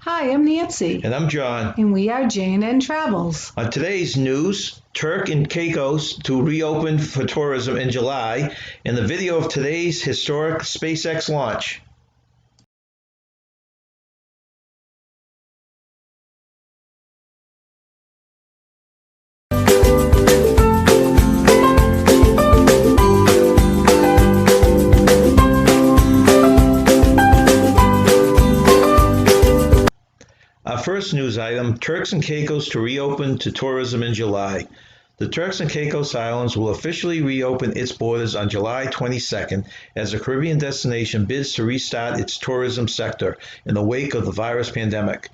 Hi, I'm Nancy. And I'm John. And we are J&N Travels. On today's news, Turks and Caicos to reopen for tourism in July, and the video of today's historic SpaceX launch. Our first news item, Turks and Caicos to reopen to tourism in July. The Turks and Caicos Islands will officially reopen its borders on July 22nd as the Caribbean destination bids to restart its tourism sector in the wake of the virus pandemic.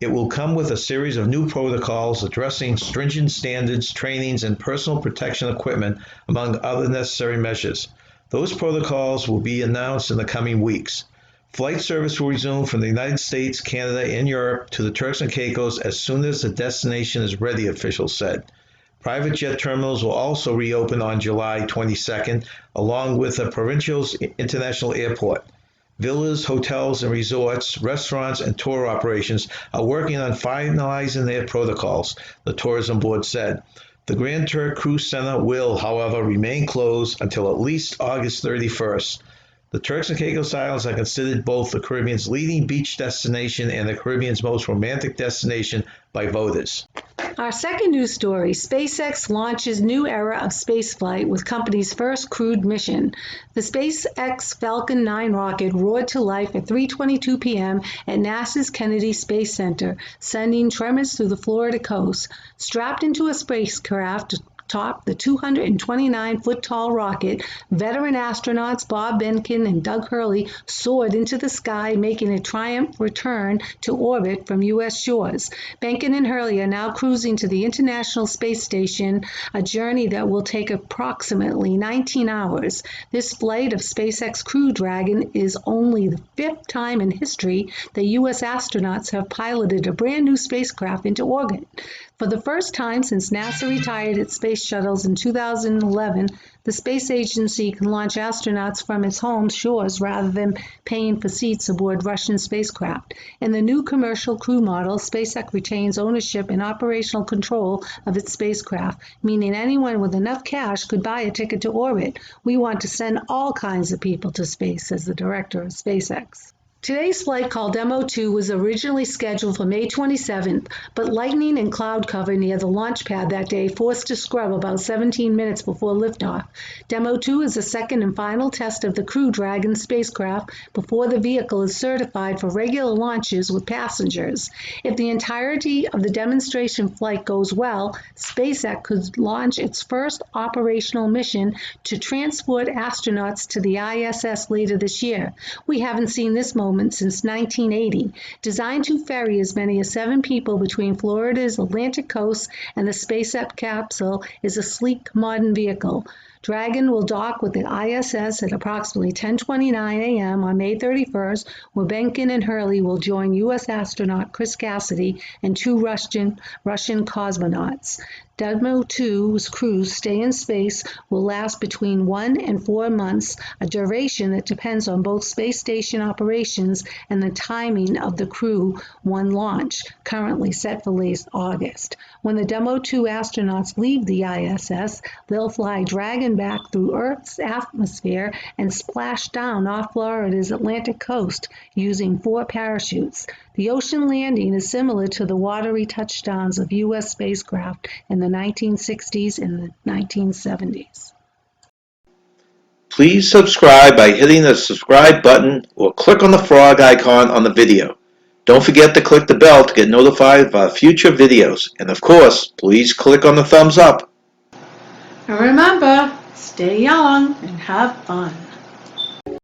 It will come with a series of new protocols addressing stringent standards, trainings, and personal protection equipment, among other necessary measures. Those protocols will be announced in the coming weeks. Flight service will resume from the United States, Canada, and Europe to the Turks and Caicos as soon as the destination is ready, officials said. Private jet terminals will also reopen on July 22nd, along with the Provincial's International Airport. Villas, hotels and resorts, restaurants, and tour operations are working on finalizing their protocols, the Tourism Board said. The Grand Turk Cruise Center will, however, remain closed until at least August 31st. The Turks and Caicos Islands are considered both the Caribbean's leading beach destination and the Caribbean's most romantic destination by voters. Our second news story, SpaceX launches new era of spaceflight with company's first crewed mission. The SpaceX Falcon 9 rocket roared to life at 3:22 p.m. at NASA's Kennedy Space Center, sending tremors through the Florida coast. Strapped into a spacecraft atop the 229-foot-tall rocket, veteran astronauts Bob Behnken and Doug Hurley soared into the sky, making a triumphant return to orbit from U.S. shores. Behnken and Hurley are now cruising to the International Space Station, a journey that will take approximately 19 hours. This flight of SpaceX Crew Dragon is only the fifth time in history that U.S. astronauts have piloted a brand new spacecraft into orbit. For the first time since NASA retired its space shuttles in 2011, the space agency can launch astronauts from its home shores rather than paying for seats aboard Russian spacecraft. In the new commercial crew model, SpaceX retains ownership and operational control of its spacecraft, meaning anyone with enough cash could buy a ticket to orbit. We want to send all kinds of people to space, says the director of SpaceX. Today's flight, called Demo 2, was originally scheduled for May 27th, but lightning and cloud cover near the launch pad that day forced a scrub about 17 minutes before liftoff. Demo 2 is the second and final test of the Crew Dragon spacecraft before the vehicle is certified for regular launches with passengers. If the entirety of the demonstration flight goes well, SpaceX could launch its first operational mission to transport astronauts to the ISS later this year. We haven't seen this moment since 1980. Designed to ferry as many as 7 people between Florida's Atlantic coast and the SpaceX capsule, is a sleek, modern vehicle. Dragon will dock with the ISS at approximately 10:29 a.m. on May 31st, where Behnken and Hurley will join U.S. astronaut Chris Cassidy and 2 Russian cosmonauts. Demo 2's cruise stay in space will last between 1 and 4 months, a duration that depends on both space station operations and the timing of the Crew 1 launch, currently set for late August. When the Demo 2 astronauts leave the ISS, they'll fly Dragon back through Earth's atmosphere and splash down off Florida's Atlantic coast using 4 parachutes. The ocean landing is similar to the watery touchdowns of U.S. spacecraft in the 1960s and the 1970s. Please subscribe by hitting the subscribe button or click on the frog icon on the video. Don't forget to click the bell to get notified of our future videos. And of course, please click on the thumbs up. And remember, stay young and have fun.